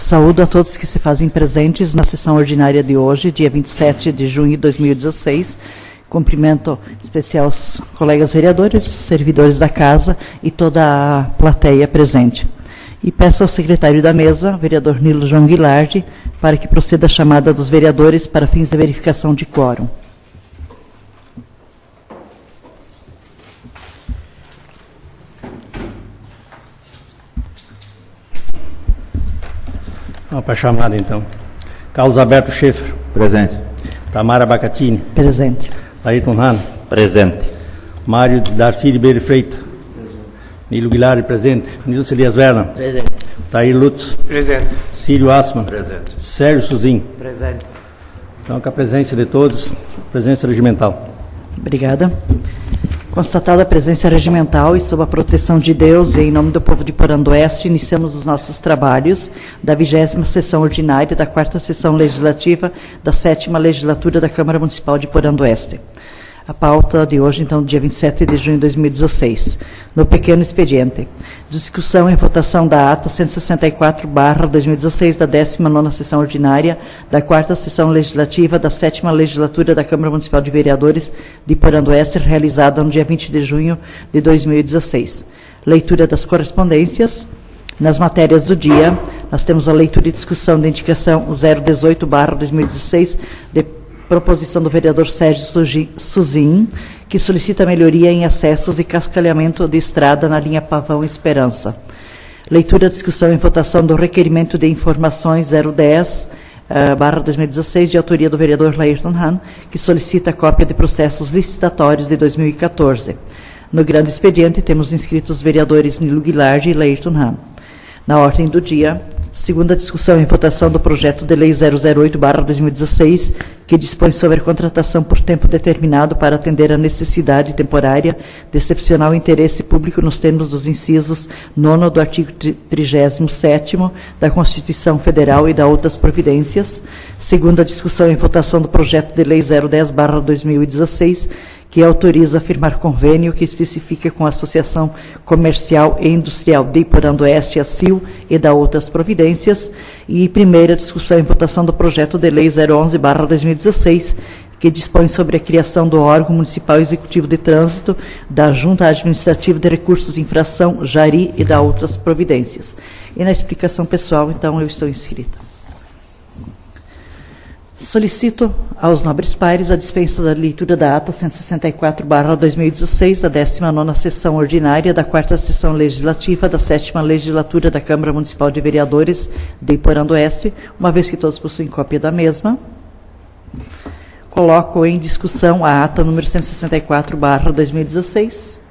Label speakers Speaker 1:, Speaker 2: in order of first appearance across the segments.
Speaker 1: Saúdo a todos que se fazem presentes na sessão ordinária de hoje, dia 27 de junho de 2016. Cumprimento especial aos colegas vereadores, servidores da casa e toda a plateia presente. E peço ao secretário da mesa, vereador Nilo João Guilardi, para que proceda a chamada dos vereadores para fins de verificação de quórum.
Speaker 2: Vamos para a chamada, então. Carlos Alberto Schaefer.
Speaker 3: Presente.
Speaker 2: Tamara Bacatini.
Speaker 1: Presente.
Speaker 2: Ayrton Hahn.
Speaker 3: Presente.
Speaker 2: Mário Darcy Ribeiro Freitas. Nilo Guilherme, presente. Nilson Elias Werner.
Speaker 4: Presente.
Speaker 2: Tair Lutz.
Speaker 4: Presente.
Speaker 2: Círio Assmann.
Speaker 3: Presente.
Speaker 2: Sérgio Suzin.
Speaker 4: Presente.
Speaker 2: Então, com a presença de todos, presença regimental.
Speaker 1: Obrigada. Constatada a presença regimental e sob a proteção de Deus e em nome do povo de Porandoeste, iniciamos os nossos trabalhos da 20ª sessão ordinária da 4ª sessão legislativa da 7ª legislatura da Câmara Municipal de Porandoeste. A pauta de hoje, então, dia 27 de junho de 2016. No pequeno expediente, discussão e votação da ata 164/2016 da 19ª sessão ordinária da 4ª sessão legislativa da 7ª legislatura da Câmara Municipal de Vereadores de Porandoeste, realizada no dia 20 de junho de 2016. Leitura das correspondências. Nas matérias do dia, nós temos a leitura e discussão da indicação 018/2016 de proposição do vereador Sérgio Suzin, que solicita melhoria em acessos e cascalhamento de estrada na linha Pavão Esperança. Leitura, discussão e votação do requerimento de informações 010/2016, de autoria do vereador Ayrton Hahn, que solicita cópia de processos licitatórios de 2014. No grande expediente, temos inscritos os vereadores Nilo Guilardi e Ayrton Hahn. Na ordem do dia, segunda discussão e votação do projeto de lei 008/2016, que dispõe sobre a contratação por tempo determinado para atender a necessidade temporária de excepcional interesse público nos termos dos incisos 9º do artigo 37º da Constituição Federal e da outras providências. Segunda discussão e votação do projeto de lei 010/2016, que autoriza a firmar convênio que especifica com a Associação Comercial e Industrial de Porandoeste, a CIL, e da outras providências. E primeira discussão e votação do projeto de lei 011/2016, que dispõe sobre a criação do órgão municipal executivo de trânsito, da Junta Administrativa de Recursos de Infração, JARI, e da outras providências. E na explicação pessoal, então, eu estou inscrita. Solicito aos nobres pares a dispensa da leitura da ata 164/2016 da 19ª sessão ordinária da 4ª sessão legislativa da 7ª legislatura da Câmara Municipal de Vereadores de Porandoeste, uma vez que todos possuem cópia da mesma. Coloco em discussão a ata número 164/2016.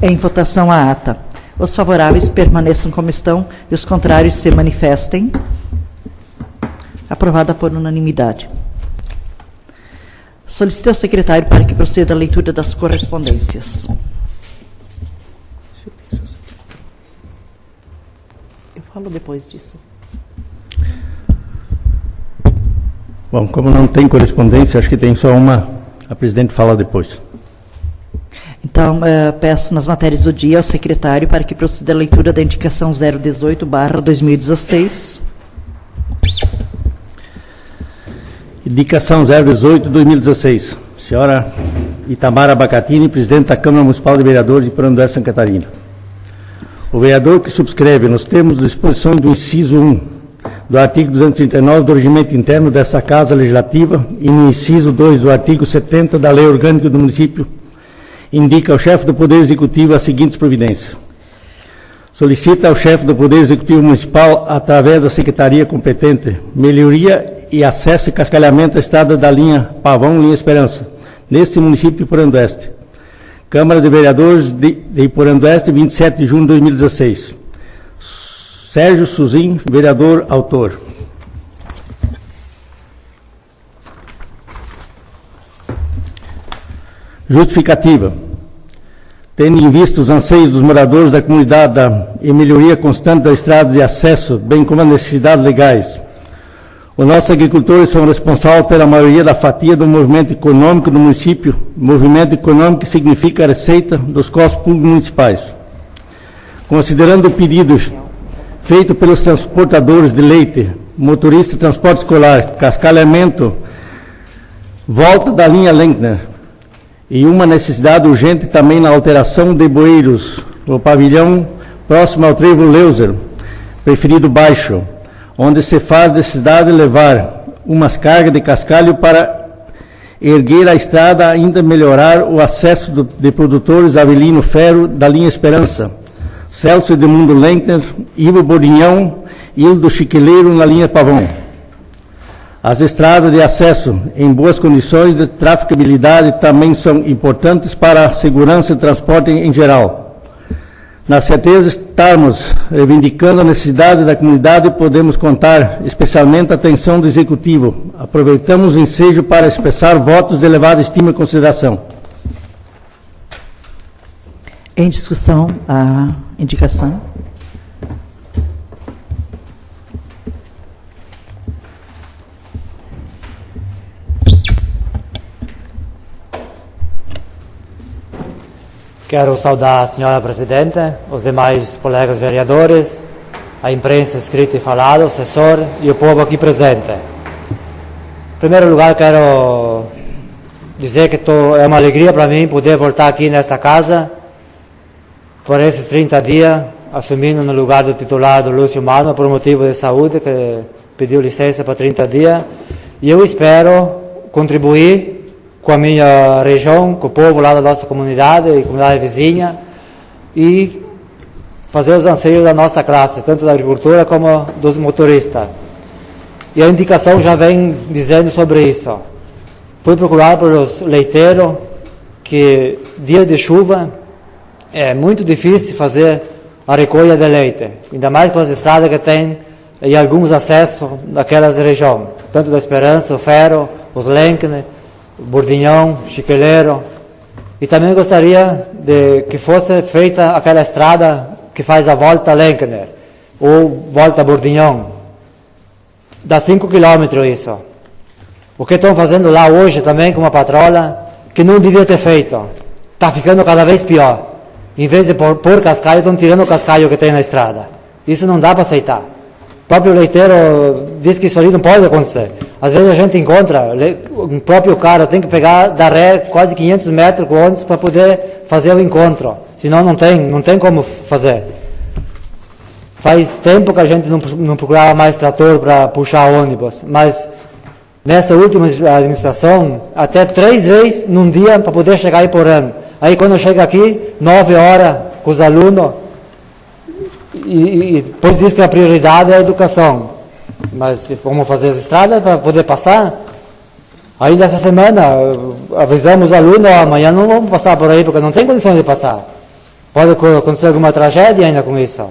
Speaker 1: Em votação a ata. Os favoráveis permaneçam como estão e os contrários se manifestem. Aprovada por unanimidade. Solicito ao secretário para que proceda a leitura das correspondências. Eu falo depois disso.
Speaker 2: Bom, como não tem correspondência, acho que tem só uma. A presidente fala depois.
Speaker 1: Então, peço nas matérias do dia ao secretário para que proceda a leitura da indicação 018/2016.
Speaker 2: Indicação 018/2016. Senhora Itamara Bacatini, presidente da Câmara Municipal de Vereadores de Porandoeste, Santa Catarina. O vereador que subscreve nos termos de disposição do inciso 1 do artigo 239 do regimento interno dessa Casa Legislativa e no inciso 2 do artigo 70 da Lei Orgânica do Município, indica ao chefe do Poder Executivo as seguintes providências. Solicita ao chefe do Poder Executivo Municipal, através da Secretaria competente, melhoria e acesso e cascalhamento à estrada da linha Pavão, linha Esperança, neste município de Porandoeste. Câmara de Vereadores de Porandoeste, 27 de junho de 2016. Sérgio Suzin, vereador, autor. Justificativa. Tendo em vista os anseios dos moradores da comunidade e melhoria constante da estrada de acesso, bem como as necessidades legais, os nossos agricultores são responsáveis pela maioria da fatia do movimento econômico do município, movimento econômico que significa a receita dos cofres públicos municipais. Considerando o pedido feito pelos transportadores de leite, motorista de transporte escolar, cascalhamento, volta da linha Lenkner, e uma necessidade urgente também na alteração de bueiros, no pavilhão próximo ao trevo Leuser, preferido baixo, onde se faz necessidade de levar umas cargas de cascalho para erguer a estrada, ainda melhorar o acesso de produtores Avelino Ferro da linha Esperança, Celso Edmundo Lenkner, Ivo Bordinhão e Ildo Chiqueleiro na linha Pavão. As estradas de acesso em boas condições de traficabilidade também são importantes para a segurança de transporte em geral. Na certeza de estarmos reivindicando a necessidade da comunidade, podemos contar especialmente a atenção do Executivo. Aproveitamos o ensejo para expressar votos de elevada estima e consideração.
Speaker 1: Em discussão, a indicação.
Speaker 3: Quero saudar a senhora Presidente, os demais colegas vereadores, a imprensa escrita e falada, o assessor e o povo aqui presente. Em primeiro lugar, quero dizer que é uma alegria para mim poder voltar aqui nesta casa por esses 30 dias, assumindo no lugar do titular do Lúcio Malma por motivo de saúde, que pediu licença para 30 dias, e eu espero contribuir com a minha região, com o povo lá da nossa comunidade e comunidade vizinha, e fazer os anseios da nossa classe, tanto da agricultura como dos motoristas. E a indicação já vem dizendo sobre isso. Fui procurar pelos leiteiros que dia de chuva é muito difícil fazer a recolha de leite, ainda mais com as estradas que tem e alguns acessos daquelas regiões, tanto da Esperança, o Ferro, os Lenkner, Bordinhão, Chiqueleiro, e também gostaria de que fosse feita aquela estrada que faz a volta Lenkner, ou volta Bordinhão, dá 5 km isso. O que estão fazendo lá hoje também com uma patrola, que não devia ter feito, está ficando cada vez pior. Em vez de pôr cascalho, estão tirando o cascalho que tem na estrada. Isso não dá para aceitar. O próprio leiteiro diz que isso ali não pode acontecer. Às vezes a gente encontra, o próprio cara tem que pegar da ré quase 500 metros com ônibus para poder fazer o encontro. Senão não tem como fazer. Faz tempo que a gente não procurava mais trator para puxar ônibus, mas nessa última administração, até 3 vezes num dia para poder chegar em Porã. Aí quando chega aqui, 9 horas com os alunos, e depois diz que a prioridade é a educação. Mas vamos fazer as estradas para poder passar? Ainda essa semana avisamos os alunos, amanhã não vamos passar por aí porque não tem condições de passar. Pode acontecer alguma tragédia ainda com isso.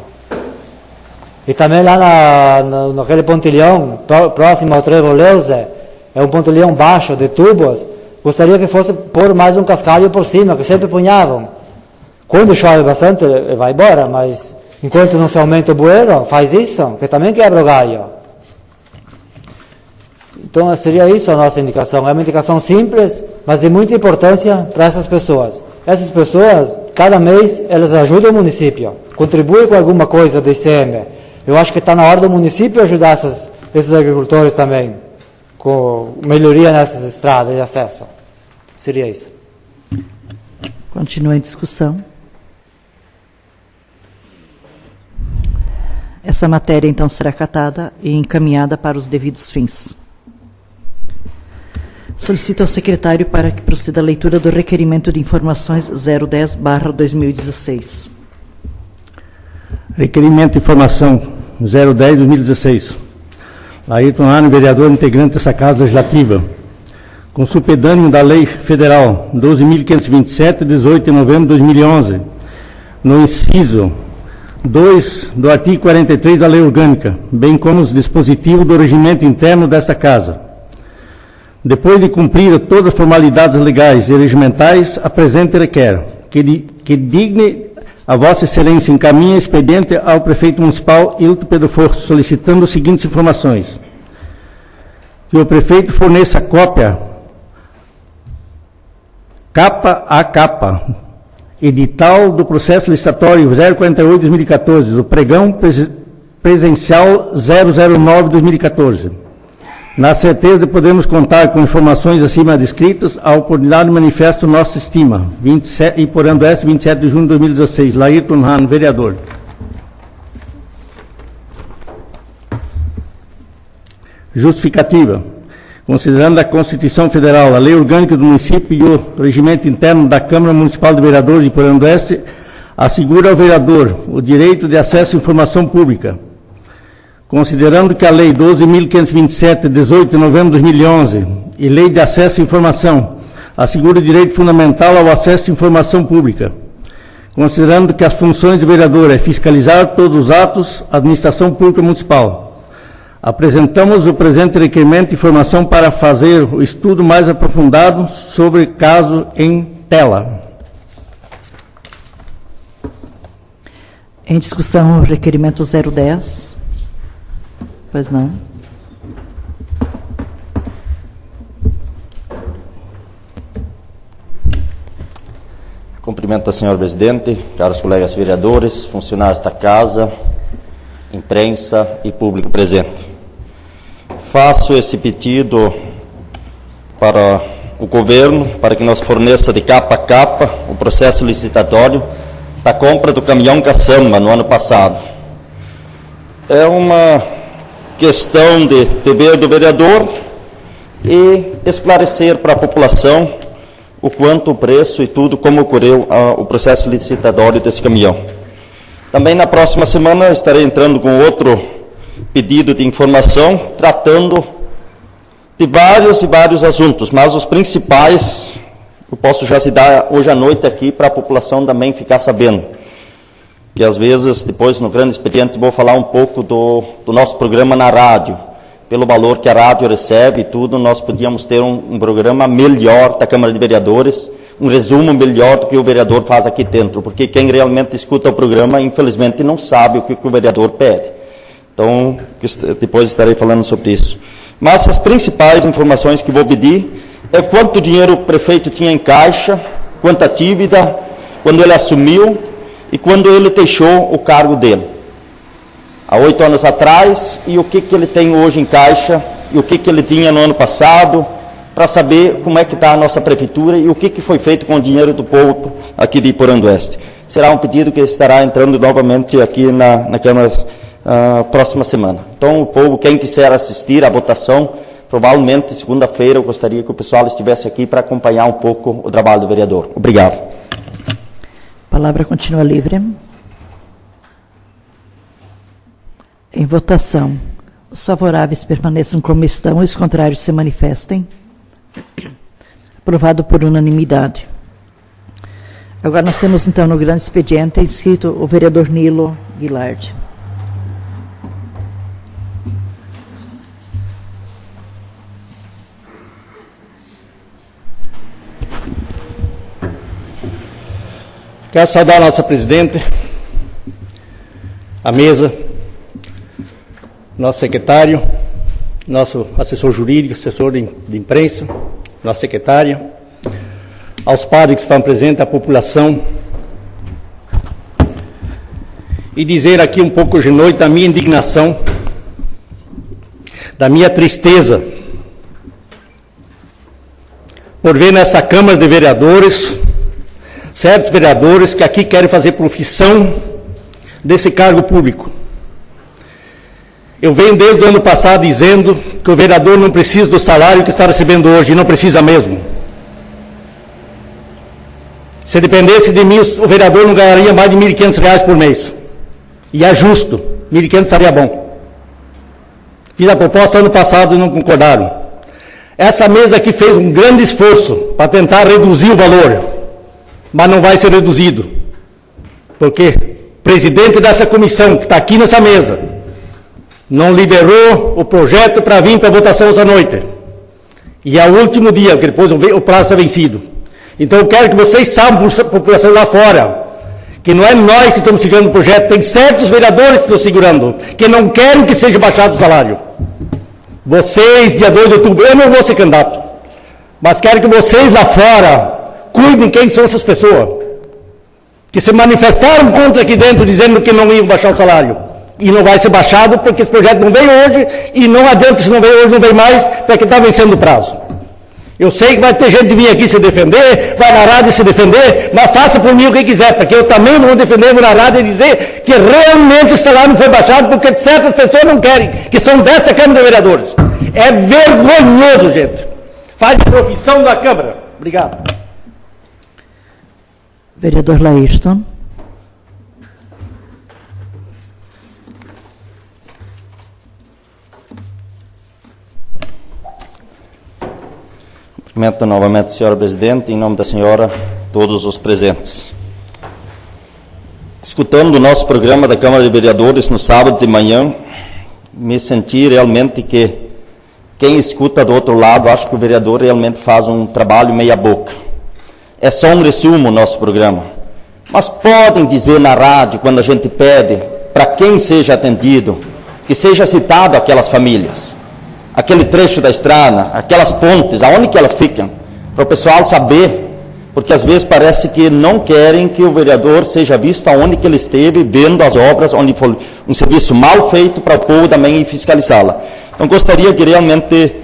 Speaker 3: E também lá naquele pontilhão, próximo ao trevo Leuser, é um pontilhão baixo de tubos, gostaria que fosse pôr mais um cascalho por cima, que sempre punhavam. Quando chove bastante, vai embora, mas enquanto não se aumenta o bueiro, faz isso, que também quebra o galho. Então seria isso a nossa indicação. É uma indicação simples, mas de muita importância para essas pessoas. Essas pessoas, cada mês, elas ajudam o município, contribuem com alguma coisa do ICM. Eu acho que está na hora do município ajudar esses agricultores também, com melhoria nessas estradas de acesso. Seria isso.
Speaker 1: Continua em discussão. Essa matéria, então, será acatada e encaminhada para os devidos fins. Solicito ao secretário para que proceda a leitura do requerimento de informações 010/2016.
Speaker 2: Requerimento de informação 010/2016. Ayrton Arno, vereador integrante dessa Casa Legislativa. Com supedâneo da Lei Federal 12.527, 18 de novembro de 2011, no inciso 2 do artigo 43 da Lei Orgânica, bem como os dispositivos do regimento interno desta Casa. Depois de cumprir todas as formalidades legais e regimentais, apresento e requer que digne a Vossa Excelência encaminhe expediente ao Prefeito Municipal Hilton Pedro Forço, solicitando as seguintes informações. Que o Prefeito forneça cópia, capa a capa, edital do processo licitatório 048-2014, do pregão presencial 009-2014. Na certeza de podermos contar com informações acima descritas, a oportunidade manifesta nossa estima. 27, e por Oeste, 27 de junho de 2016. Laírton Hahn, vereador. Justificativa. Considerando a Constituição Federal, a Lei Orgânica do Município e o Regimento Interno da Câmara Municipal de Vereadores de Porã do Oeste, assegura ao vereador o direito de acesso à informação pública. Considerando que a Lei 12.527, de 18 de novembro de 2011, e Lei de Acesso à Informação, assegura o direito fundamental ao acesso à informação pública. Considerando que as funções do vereador é fiscalizar todos os atos da administração pública municipal. Apresentamos o presente requerimento de informação para fazer o estudo mais aprofundado sobre o caso em tela.
Speaker 1: Em discussão, o requerimento 010. Pois não.
Speaker 4: Cumprimento a senhor presidente, caros colegas vereadores, funcionários da casa, imprensa e público presente. Faço esse pedido para o governo, para que nos forneça de capa a capa o processo licitatório da compra do caminhão caçamba no ano passado. É uma questão de dever do vereador e esclarecer para a população o quanto o preço e tudo, como ocorreu o processo licitatório desse caminhão. Também na próxima semana estarei entrando com outro pedido de informação, tratando de vários assuntos, mas os principais eu posso já citar hoje à noite aqui para a população também ficar sabendo. Que às vezes, depois no grande expediente, vou falar um pouco do nosso programa na rádio. Pelo valor que a rádio recebe e tudo, nós podíamos ter um programa melhor da Câmara de Vereadores, um resumo melhor do que o vereador faz aqui dentro, porque quem realmente escuta o programa, infelizmente, não sabe o que o vereador pede. Então, depois estarei falando sobre isso. Mas as principais informações que vou pedir é quanto dinheiro o prefeito tinha em caixa, quanta dívida, quando ele assumiu e quando ele deixou o cargo dele. Há 8 anos atrás, e o que ele tem hoje em caixa, e o que ele tinha no ano passado, para saber como é que está a nossa prefeitura e o que foi feito com o dinheiro do povo aqui de Porã do Oeste. Será um pedido que estará entrando novamente aqui na Câmara próxima semana. Então, o povo, quem quiser assistir à votação, provavelmente segunda-feira eu gostaria que o pessoal estivesse aqui para acompanhar um pouco o trabalho do vereador. Obrigado.
Speaker 1: A palavra continua livre. Em votação, os favoráveis permaneçam como estão, os contrários se manifestem. Aprovado por unanimidade. Agora nós temos então no grande expediente inscrito o vereador Nilo Guilardi.
Speaker 2: Quero saudar a nossa presidente, a mesa, nosso secretário, nosso assessor jurídico, assessor de imprensa, nossa secretária, aos padres que estão presentes, à população, e dizer aqui um pouco hoje de noite da minha indignação, da minha tristeza, por ver nessa Câmara de Vereadores certos vereadores que aqui querem fazer profissão desse cargo público. Eu venho desde o ano passado dizendo que o vereador não precisa do salário que está recebendo hoje, e não precisa mesmo. Se dependesse de mim, o vereador não ganharia mais de R$ 1.500 por mês. E é justo, R$ 1.500 estaria bom. Fiz a proposta ano passado e não concordaram. Essa mesa aqui fez um grande esforço para tentar reduzir o valor, mas não vai ser reduzido, porque o presidente dessa comissão, que está aqui nessa mesa, não liberou o projeto para vir para a votação essa noite. E é o último dia, porque depois o prazo está vencido. Então eu quero que vocês saibam, a população lá fora, que não é nós que estamos segurando o projeto, tem certos vereadores que estão segurando, que não querem que seja baixado o salário. Vocês, dia 2 de outubro, eu não vou ser candidato, mas quero que vocês lá fora cuidem quem são essas pessoas. que se manifestaram contra aqui dentro, dizendo que não iam baixar o salário. E não vai ser baixado porque esse projeto não veio hoje, e não adianta, se não veio hoje, não veio mais, porque está vencendo o prazo. Eu sei que vai ter gente que vir aqui se defender, vai na rádio se defender, mas faça por mim o que quiser, porque eu também vou defender, vou na rádio e dizer que realmente o salário não foi baixado, porque certas pessoas não querem, que são desta Câmara de Vereadores. É vergonhoso, gente. Faz a profissão da Câmara. Obrigado.
Speaker 1: Vereador Laírton.
Speaker 4: Cumprimento novamente, senhora presidente, em nome da senhora, todos os presentes. Escutando o nosso programa da Câmara de Vereadores no sábado de manhã, me senti realmente que quem escuta do outro lado, acho que o vereador realmente faz um trabalho meia boca. É só um resumo o nosso programa. Mas podem dizer na rádio, quando a gente pede, para quem seja atendido, que seja citado aquelas famílias, aquele trecho da estrada, aquelas pontes, aonde que elas ficam, para o pessoal saber, porque às vezes parece que não querem que o vereador seja visto aonde que ele esteve, vendo as obras, onde foi um serviço mal feito para o povo também ir fiscalizá-la. Então gostaria que realmente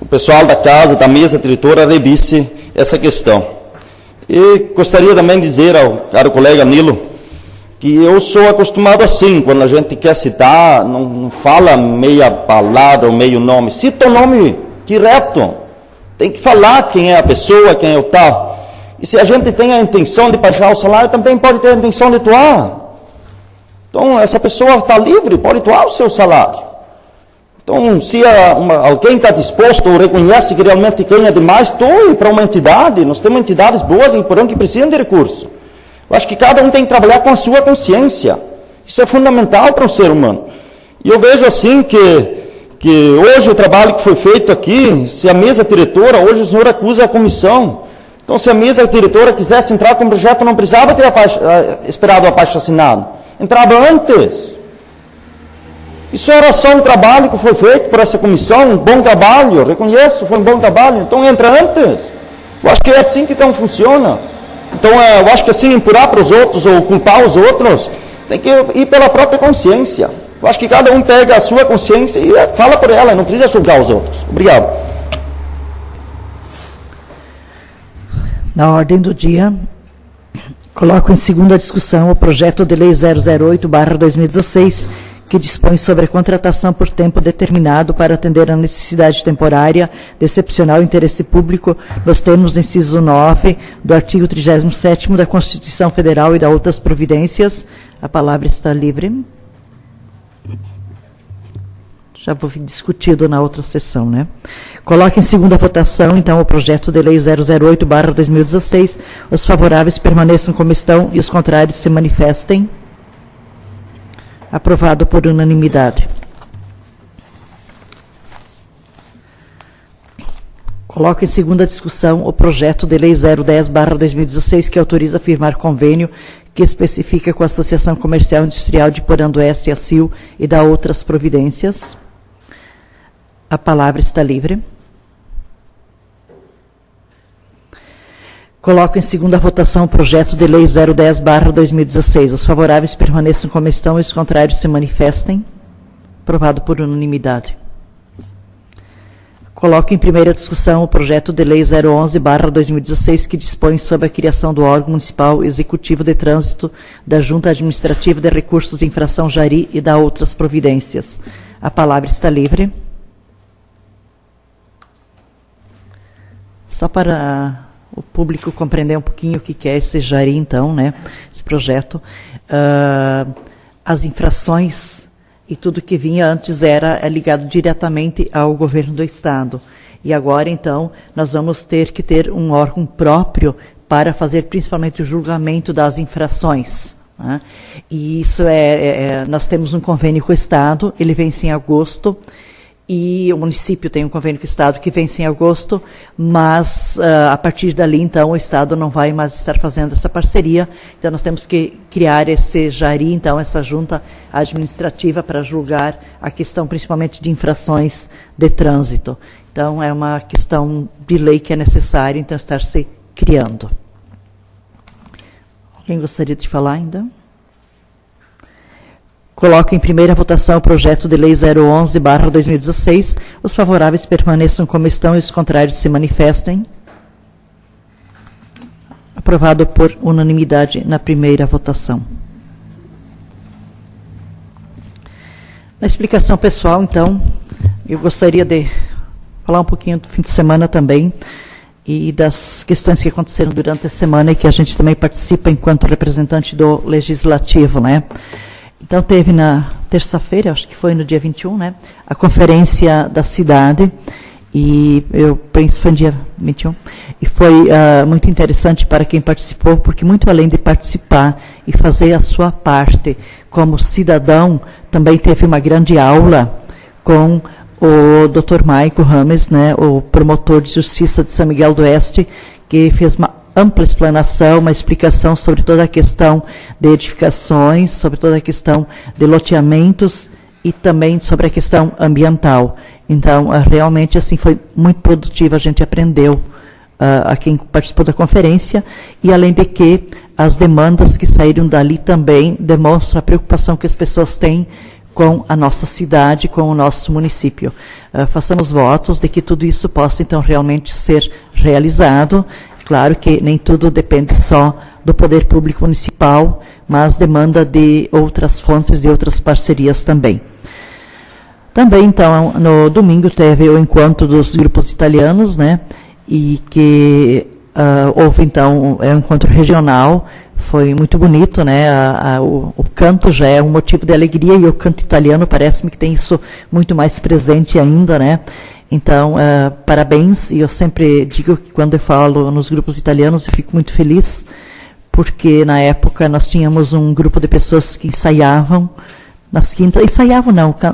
Speaker 4: o pessoal da casa, da mesa diretora, revisse essa questão. E gostaria também de dizer ao caro colega Nilo, que eu sou acostumado assim, quando a gente quer citar, não fala meia palavra ou meio nome, cita o nome direto, tem que falar quem é a pessoa, quem é o tal. E se a gente tem a intenção de baixar o salário, também pode ter a intenção de doar. Então, essa pessoa está livre, pode doar o seu salário. Então, se alguém está disposto ou reconhece que realmente quem é demais, doe para uma entidade. Nós temos entidades boas em Porão que precisam de recursos. Eu acho que cada um tem que trabalhar com a sua consciência. Isso é fundamental para um ser humano. E eu vejo assim que hoje o trabalho que foi feito aqui, se a mesa diretora, hoje o senhor acusa a comissão. Então, se a mesa diretora quisesse entrar com o projeto, não precisava ter esperado o abaixo-assinado. Entrava antes. Isso era só um trabalho que foi feito por essa comissão, um bom trabalho, reconheço, foi um bom trabalho, então entra antes. Eu acho que é assim que então funciona. Então, eu acho que assim, empurrar para os outros ou culpar os outros, tem que ir pela própria consciência. Eu acho que cada um pega a sua consciência e fala por ela, não precisa julgar os outros. Obrigado.
Speaker 1: Na ordem do dia, coloco em segunda discussão o projeto de lei 008/2016, que dispõe sobre a contratação por tempo determinado para atender a necessidade temporária de excepcional interesse público nos termos do inciso 9 do artigo 37º da Constituição Federal e da outras providências. A palavra está livre. Já foi discutido na outra sessão, né? Coloque em segunda votação, então, o projeto de lei 008/2016. Os favoráveis permaneçam como estão e os contrários se manifestem. Aprovado por unanimidade. Coloco em segunda discussão o projeto de lei 010/2016, que autoriza firmar convênio que especifica com a Associação Comercial e Industrial de Porã do Oeste, a ACIL, e dá outras providências. A palavra está livre. Coloco em segunda votação o projeto de lei 010/2016. Os favoráveis permaneçam como estão e os contrários se manifestem. Aprovado por unanimidade. Coloco em primeira discussão o projeto de lei 011/2016, que dispõe sobre a criação do órgão municipal executivo de trânsito da Junta Administrativa de Recursos de Infração Jari e dá outras providências. A palavra está livre. Só para o público compreender um pouquinho o que é esse Jari, então, né, esse projeto. As infrações e tudo que vinha antes era ligado diretamente ao governo do Estado. E agora, então, nós vamos ter que ter um órgão próprio para fazer principalmente o julgamento das infrações. Né? E isso nós temos um convênio com o Estado, ele vence em agosto, e o município tem um convênio com o Estado que vence em agosto, mas a partir dali, então, o Estado não vai mais estar fazendo essa parceria, então nós temos que criar esse Jari, então, essa junta administrativa para julgar a questão principalmente de infrações de trânsito. Então, é uma questão de lei que é necessária, então, estar se criando. Alguém gostaria de falar ainda? Coloco em primeira votação o projeto de lei 011/2016. Os favoráveis permaneçam como estão e os contrários se manifestem. Aprovado por unanimidade na primeira votação. Na explicação pessoal, então, eu gostaria de falar um pouquinho do fim de semana também e das questões que aconteceram durante a semana e que a gente também participa enquanto representante do Legislativo, né? Então, teve na terça-feira, acho que foi no dia 21, né, a conferência da cidade, e eu penso que foi no dia 21, e foi muito interessante para quem participou, porque muito além de participar e fazer a sua parte como cidadão, também teve uma grande aula com o Dr. Maico Rames, né, o promotor de justiça de São Miguel do Oeste, que fez uma ampla explanação, uma explicação sobre toda a questão de edificações, sobre toda a questão de loteamentos e também sobre a questão ambiental. Então, realmente, assim, foi muito produtivo, a gente aprendeu a quem participou da conferência, e além de que as demandas que saíram dali também demonstram a preocupação que as pessoas têm com a nossa cidade, com o nosso município. Façamos votos de que tudo isso possa, então, realmente ser realizado. Claro que nem tudo depende só do poder público municipal, mas demanda de outras fontes, de outras parcerias também. Também, então, no domingo teve o encontro dos grupos italianos, né, e que houve, então, um encontro regional, foi muito bonito, né, o canto já é um motivo de alegria, e o canto italiano parece-me que tem isso muito mais presente ainda, né. Então, parabéns, e eu sempre digo que quando eu falo nos grupos italianos eu fico muito feliz, porque na época nós tínhamos um grupo de pessoas que ensaiavam,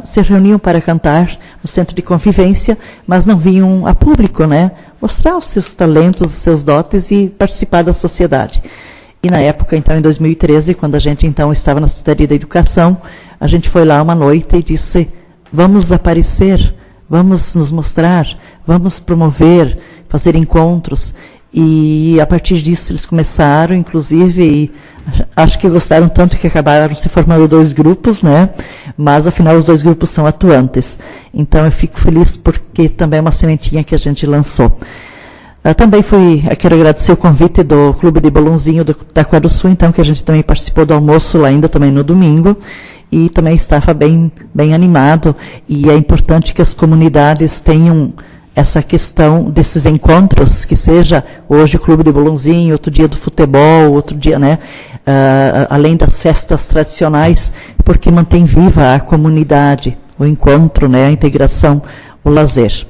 Speaker 1: se reuniam para cantar no centro de convivência, mas não vinham a público, né, mostrar os seus talentos, os seus dotes e participar da sociedade. E na época, então, em 2013, quando a gente, então, estava na Secretaria da Educação, a gente foi lá uma noite e disse, vamos aparecer, vamos nos mostrar, vamos promover, fazer encontros. E a partir disso eles começaram, inclusive, e acho que gostaram tanto que acabaram se formando 2 grupos, né? Mas afinal os 2 grupos são atuantes. Então eu fico feliz porque também é uma sementinha que a gente lançou. Também quero agradecer o convite do Clube de Bolãozinho do Taquara do Sul, então, que a gente também participou do almoço lá ainda também no domingo. E também estava bem animado, e é importante que as comunidades tenham essa questão desses encontros, que seja hoje o Clube de Bolãozinho, outro dia do futebol, outro dia, né, além das festas tradicionais, porque mantém viva a comunidade, o encontro, né, a integração, o lazer.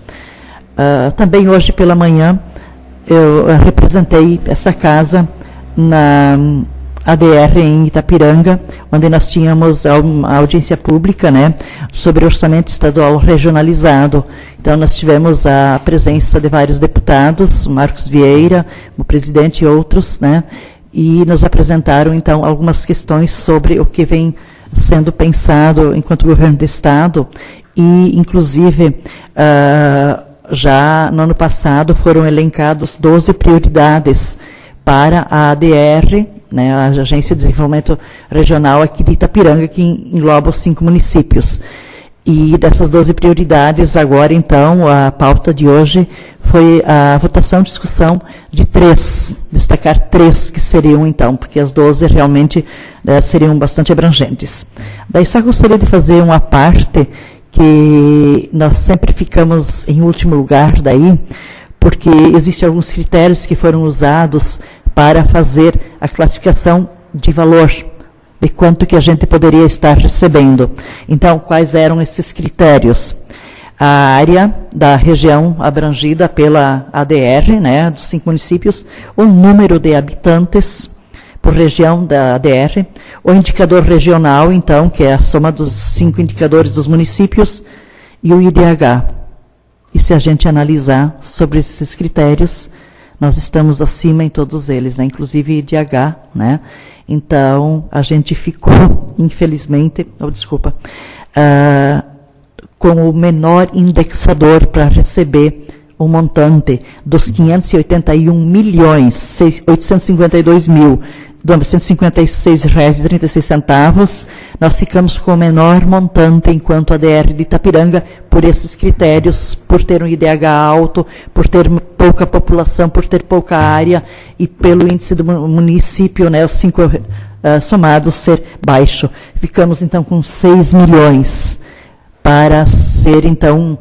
Speaker 1: Também hoje pela manhã eu representei essa casa na ADR em Itapiranga, onde nós tínhamos uma audiência pública, né, sobre orçamento estadual regionalizado. Então, nós tivemos a presença de vários deputados, o Marcos Vieira, o presidente e outros, né, e nos apresentaram, então, algumas questões sobre o que vem sendo pensado enquanto governo do Estado, e, inclusive, já no ano passado foram elencados 12 prioridades para a ADR, né, a Agência de Desenvolvimento Regional aqui de Itapiranga, que engloba os 5 municípios. E dessas 12 prioridades, agora, então, a pauta de hoje foi a votação e discussão de 3, destacar 3 que seriam, então, porque as 12 realmente seriam bastante abrangentes. Daí só gostaria de fazer uma parte que nós sempre ficamos em último lugar daí, porque existem alguns critérios que foram usados para fazer a classificação de valor, de quanto que a gente poderia estar recebendo. Então, quais eram esses critérios? A área da região abrangida pela ADR, né, dos 5 municípios, o número de habitantes por região da ADR, o indicador regional, então, que é a soma dos 5 indicadores dos municípios, e o IDH. E se a gente analisar sobre esses critérios, nós estamos acima em todos eles, né? Inclusive IDH, né? Então, a gente ficou, infelizmente, com o menor indexador para receber o montante dos 581.852.956,36 R$ nós ficamos com o menor montante enquanto a DR de Itapiranga, por esses critérios, por ter um IDH alto, por ter pouca população, por ter pouca área e pelo índice do município, né, os 5 somados ser baixo. Ficamos então com 6 milhões para ser então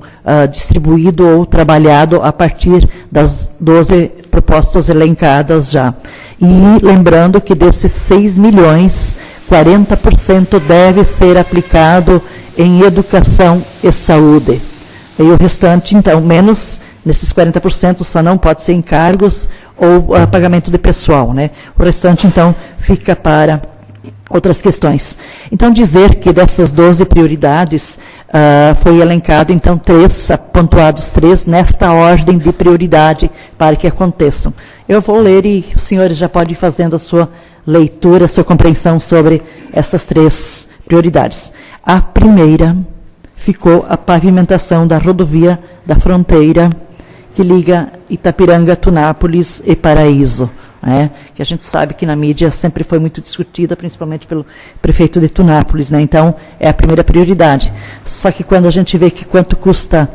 Speaker 1: distribuído ou trabalhado a partir das 12 propostas elencadas já. E lembrando que desses 6 milhões, 40% deve ser aplicado em educação e saúde. E o restante, então, menos, nesses 40% só não pode ser encargos ou pagamento de pessoal, né? O restante, então, fica para outras questões. Então, dizer que dessas 12 prioridades, foi elencado, então, pontuados 3, nesta ordem de prioridade para que aconteçam. Eu vou ler e os senhores já podem ir fazendo a sua leitura, a sua compreensão sobre essas 3 prioridades. A primeira ficou a pavimentação da rodovia da fronteira que liga Itapiranga, Tunápolis e Paraíso, né? Que a gente sabe que na mídia sempre foi muito discutida, principalmente pelo prefeito de Tunápolis, né? Então, é a primeira prioridade. Só que quando a gente vê que quanto custa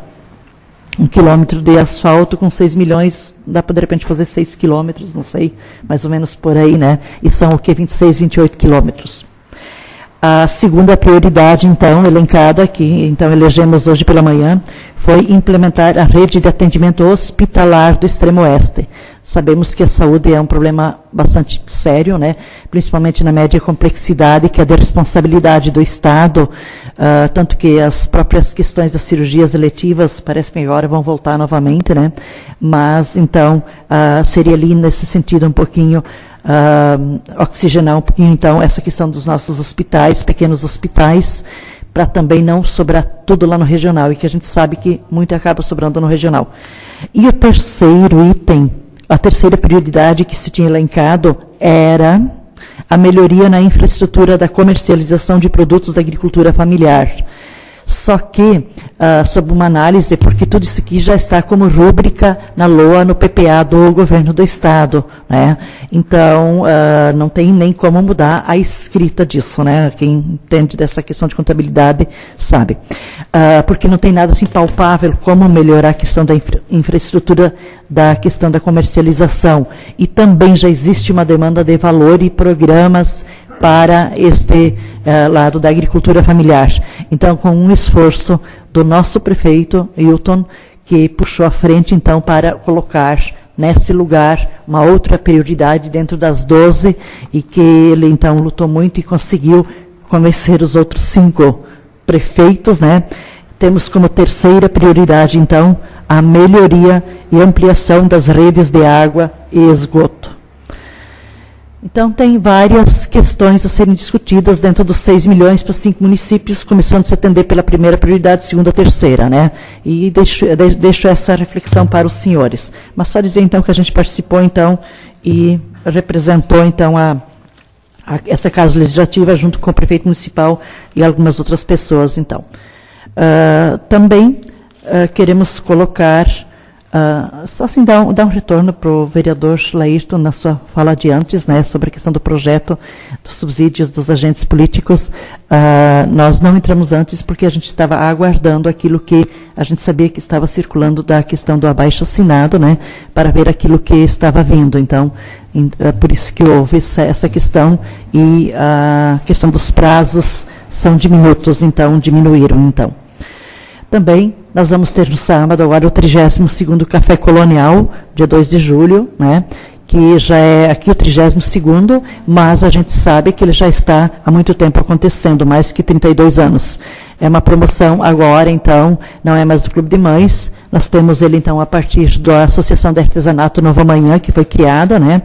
Speaker 1: 1 quilômetro de asfalto, com 6 milhões, dá para de repente fazer 6 quilômetros, não sei, mais ou menos por aí, né? E são o que? 26, 28 quilômetros. A segunda prioridade, então, elencada aqui, então elegemos hoje pela manhã, foi implementar a rede de atendimento hospitalar do Extremo Oeste. Sabemos que a saúde é um problema bastante sério, né? Principalmente na média complexidade, que é de responsabilidade do Estado, tanto que as próprias questões das cirurgias eletivas, parece que agora vão voltar novamente, né? Mas, então, seria ali nesse sentido um pouquinho, oxigenar um pouquinho, então, essa questão dos nossos hospitais, pequenos hospitais, para também não sobrar tudo lá no regional, e que a gente sabe que muito acaba sobrando no regional. E o terceiro item, a terceira prioridade que se tinha elencado era a melhoria na infraestrutura da comercialização de produtos da agricultura familiar. Só que, sob uma análise, porque tudo isso aqui já está como rúbrica na LOA, no PPA do governo do Estado, né? Então, não tem nem como mudar a escrita disso, né? Quem entende dessa questão de contabilidade sabe. Porque não tem nada assim palpável como melhorar a questão da infraestrutura da questão da comercialização. E também já existe uma demanda de valor e programas para este lado da agricultura familiar. Então, com um esforço do nosso prefeito, Hilton, que puxou à frente, então, para colocar nesse lugar uma outra prioridade dentro das 12, e que ele, então, lutou muito e conseguiu convencer os outros 5 prefeitos, né? Temos como terceira prioridade, então, a melhoria e ampliação das redes de água e esgoto. Então, tem várias questões a serem discutidas dentro dos 6 milhões para 5 municípios, começando a se atender pela primeira prioridade, segunda, terceira, né? E deixo essa reflexão para os senhores. Mas só dizer, então, que a gente participou, então, e representou, então, essa casa legislativa junto com o prefeito municipal e algumas outras pessoas, então. Também queremos colocar... só assim dar um retorno para o vereador Laírton na sua fala de antes, né, sobre a questão do projeto dos subsídios dos agentes políticos. Nós não entramos antes porque a gente estava aguardando aquilo que a gente sabia que estava circulando da questão do abaixo-assinado, né, para ver aquilo que estava vindo. Então, por isso que houve essa questão, e a questão dos prazos são diminutos, então, diminuíram, então. Também nós vamos ter no sábado agora o 32º Café Colonial, dia 2 de julho, né, que já é aqui o 32º, mas a gente sabe que ele já está há muito tempo acontecendo, mais que 32 anos. É uma promoção agora, então, não é mais do Clube de Mães, nós temos ele, então, a partir da Associação de Artesanato Novo Amanhã, que foi criada, né,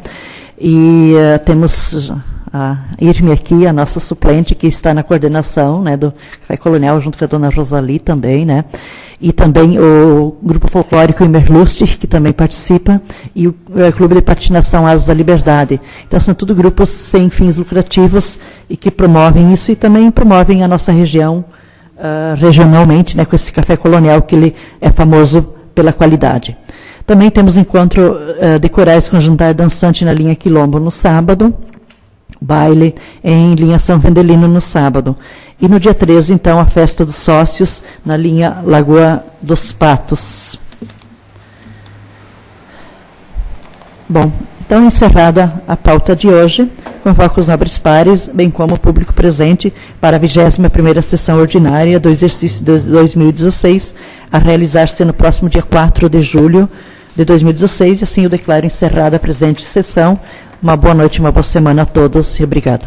Speaker 1: e temos... a Irme aqui, a nossa suplente, que está na coordenação, né, do Café Colonial, junto com a dona Rosali também, né, e também o Grupo Folclórico Imerlust, que também participa, e o Clube de Patinação Asas da Liberdade. Então, são tudo grupos sem fins lucrativos e que promovem isso e também promovem a nossa região regionalmente, né, com esse Café Colonial, que ele é famoso pela qualidade. Também temos encontro de corais com jantar dançante na linha Quilombo no sábado, baile em linha São Vendelino no sábado. E no dia 13, então, a festa dos sócios na linha Lagoa dos Patos. Bom, então encerrada a pauta de hoje, convoco os nobres pares, bem como o público presente, para a 21ª sessão ordinária do exercício de 2016, a realizar-se no próximo dia 4 de julho de 2016, e assim eu declaro encerrada a presente sessão. Uma boa noite, uma boa semana a todos e obrigado.